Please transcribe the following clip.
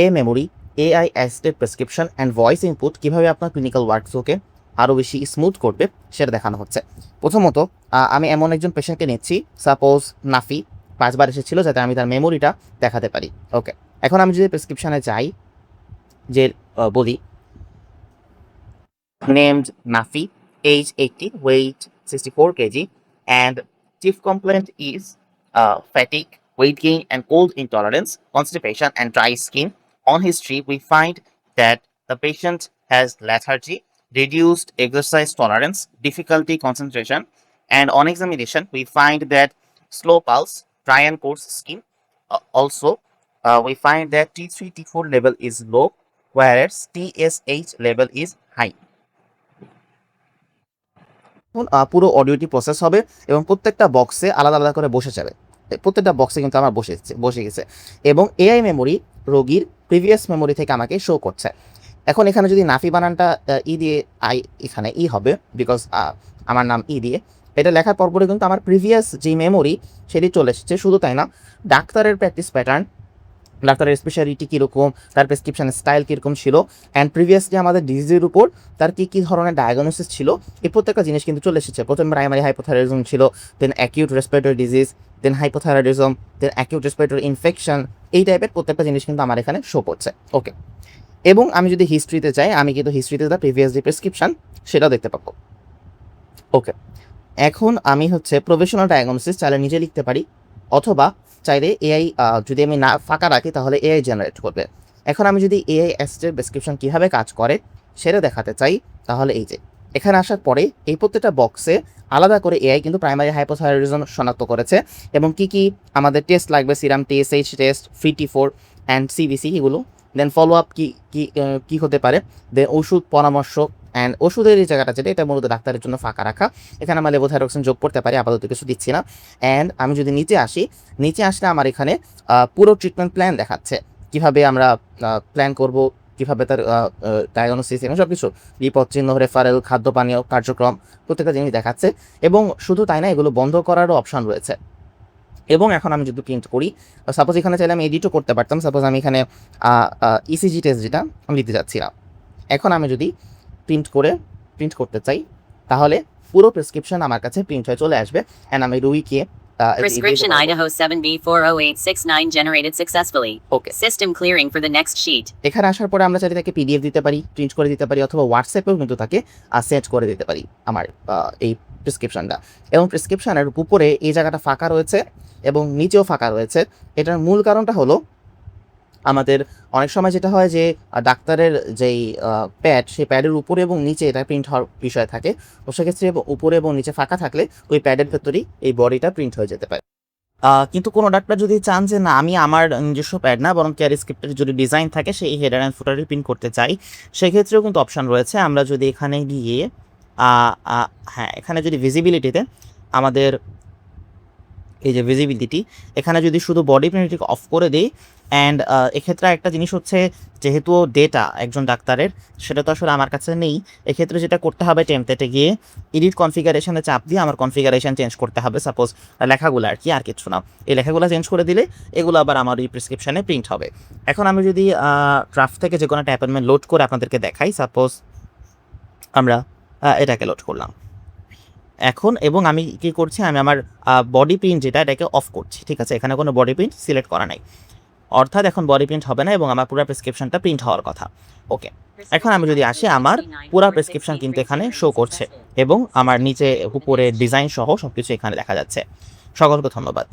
A memory, AI assisted prescription and voice input কীভাবে আপনার clinical ওয়ার্কফ্লোকে আরও বেশি স্মুথ করবে সেটা দেখানো হচ্ছে। প্রথমত আমি এমন একজন পেশেন্টকে নিচ্ছি, সাপোজ নাফি 5 বার এসেছিল, যাতে আমি তার মেমোরিটা দেখাতে পারি। ওকে, এখন আমি যদি প্রেসক্রিপশানে যাই, যে বলি named Nafi, age 80, weight 64 kg, and chief complaint is fatigue, weight gain, and cold intolerance, constipation, and dry skin. On history, we find that the patient has lethargy, reduced exercise tolerance, difficulty concentration, and on examination, we find that slow pulse, dry and coarse skin. Also, we find that T3, T4 level is low, whereas TSH level is high. পুরো অডিওটি process হবে এবং প্রত্যেকটা বক্সে আলাদা আলাদা করে বসে যাবে। প্রত্যেকটা বক্সে কিন্তু আমার বসে গেছে এবং এআই মেমোরি রোগীর প্রিভিয়াস মেমোরি থেকে আমাকে শো করছে। এখন এখানে যদি নাফি বানানটা ই দিয়ে এখানে ই হবে, বিকজ আমার নাম ই দিয়ে এটা লেখার পরপরে কিন্তু আমার প্রিভিয়াস যে মেমোরি সেটি চলে এসেছে। শুধু তাই না, ডাক্তারের প্র্যাকটিস প্যাটার্ন, ডাক্তারের স্পেশালিটি কীরকম, তার প্রেসক্রিপশন স্টাইল কীরকম ছিল, অ্যান্ড প্রিভিয়াসলি আমাদের ডিজিজের উপর তার কী ধরনের ডায়াগনোসিস ছিল, এই প্রত্যেকটা জিনিস কিন্তু চলে এসেছে। প্রথমে প্রাইমারি হাইপোথাইরয়েডিজম ছিল, দেন অ্যাকিউট রেসপিরেটরি ডিজিজ, দেন হাইপোথাইরয়েডিজম, দেন অ্যাকিউট রেসপিরেটরি ইনফেকশন, এই টাইপের প্রত্যেকটা জিনিস কিন্তু আমার এখানে শো করছে। ওকে, এবং আমি যদি হিস্ট্রিতে যাই, আমি কিন্তু হিস্ট্রিতে তার প্রিভিয়াস যে প্রেসক্রিপশন সেটাও দেখতে পাবো। ওকে, এখন আমি প্রফেশনাল ডায়াগনোসিস চাইলে নিজে লিখতে পারি, অথবা চাইলে এআই যদি আমি না ফাঁকা রাখি তাহলে এআই জেনারেট করবে। এখন আমি যদি এআই অ্যাসিস্টেড প্রেসক্রিপশন কীভাবে কাজ করে সেটা দেখাতে চাই, তাহলে এই যে এখানে আসার পরে এই প্রত্যেকটা বক্সে আলাদা করে এআই কিন্তু প্রাইমারি হাইপোথাইরয়েডিজম শনাক্ত করেছে এবং কি আমাদের টেস্ট লাগবে, serum TSH test, free T4 and CBC এগুলো, দেন ফলো আপ কী হতে পারে, দেন ওষুধ পরামর্শ অ্যান্ড ওষুধের এই জায়গাটা যেটা, এটা মূলত ডাক্তারের জন্য ফাঁকা রাখা। এখানে আমরা লেভোথাইরক্সিন যোগ করতে পারি, আপাতত কিছু দিচ্ছি না। অ্যান্ড আমি যদি নিচে আসলে আমার এখানে পুরো ট্রিটমেন্ট প্ল্যান দেখাচ্ছে, কিভাবে আমরা প্ল্যান করব, কীভাবে তার ডায়াগনোসিস এবং সব কিছু, বিপদ চিহ্ন, রেফারেল, খাদ্য পানীয় কার্যক্রম, প্রত্যেকটা জিনিস দেখাচ্ছে। এবং শুধু তাই না, এগুলো বন্ধ করারও অপশান রয়েছে। এবং এখন আমি যদি প্রিন্ট করি, সাপোজ এখানে চাইলে আমি এডিটও করতে পারতাম। সাপোজ আমি এখানে ECG টেস্ট যেটা আমি দিতে যাচ্ছি না, এখন আমি যদি প্রিন্ট করতে চাই, তাহলে পুরো প্রেসক্রিপশন আমার কাছে প্রিন্ট হয়ে চলে আসবে। অ্যান্ড আমি রুইকে Prescription Idaho 7B40869 generated successfully. Okay. System clearing for the next sheet. এখানে আসার পরে আমরা চাইলে তাকে PDF দিতে পারি, প্রিন্ট করে দিতে পারি, অথবা হোয়াটসঅ্যাপেও কিন্তু তাকে সেন্ড করে দিতে পারি আমার এই প্রেসক্রিপশনটা। এবং প্রেসক্রিপশনের উপরে এই জায়গাটা ফাঁকা রয়েছে এবং নিচেও ফাঁকা রয়েছে। এটার মূল কারণটা হলো, আমাদের অনেক সময় যেটা হয় যে ডাক্তারের যেই প্যাড, সেই প্যাডের উপরে এবং নিচে এটা প্রিন্ট হওয়ার বিষয় থাকে। তো সেক্ষেত্রে উপরে এবং নিচে ফাঁকা থাকলে ওই প্যাডের ভেতরেই এই বডিটা প্রিন্ট হয়ে যেতে পারে। কিন্তু কোনো ডাক্তার যদি চান যে না, আমি আমার নিজস্ব প্যাড না, বরং কেয়ার স্ক্রিপ্টের যদি ডিজাইন থাকে সেই হেডার অ্যান্ড ফুটারে প্রিন্ট করতে চাই, সেক্ষেত্রেও কিন্তু অপশান রয়েছে। আমরা যদি এখানে গিয়ে হ্যাঁ, এখানে যদি ভিজিবিলিটিতে আমাদের এই যে ভিজিবিলিটি, এখানে যদি শুধু বডি প্রিন্টটিকে অফ করে দিই, অ্যান্ড এক্ষেত্রে একটা জিনিস যেহেতু ডেটা একজন ডাক্তারের, সেটা তো আসলে আমার কাছে নেই। এক্ষেত্রে যেটা করতে হবে, টেমপ্লেটে গিয়ে এডিট কনফিগারেশনে চাপ দিয়ে আমার কনফিগারেশন চেঞ্জ করতে হবে, সাপোজ লেখাগুলো আর কিছু না। এই লেখাগুলো চেঞ্জ করে দিলে এগুলো আবার আমার এই প্রেসক্রিপশানে প্রিন্ট হবে। এখন আমি যদি ড্রাফট থেকে যে কোনো একটা অ্যাপয়েন্টমেন্ট লোড করে আপনাদেরকে দেখাই, সাপোজ আমরা এটাকে লোড করলাম এখন, এবং আমি কি করছি, আমি আমার বডি প্রিন্ট যেটা, এটাকে অফ করছি। ঠিক আছে, এখানে কোনো বডি প্রিন্ট সিলেক্ট করা নাই, অর্থাৎ এখন বডি প্রিন্ট হবে না এবং আমার পুরো প্রেসক্রিপশনটা প্রিন্ট হওয়ার কথা। ওকে, এখন আমি যদি আসি, আমার পুরো প্রেসক্রিপশন কিন্তু এখানে শো করছে এবং আমার নিচে উপরে ডিজাইন সহ সব কিছু এখানে দেখা যাচ্ছে। সকলকে ধন্যবাদ।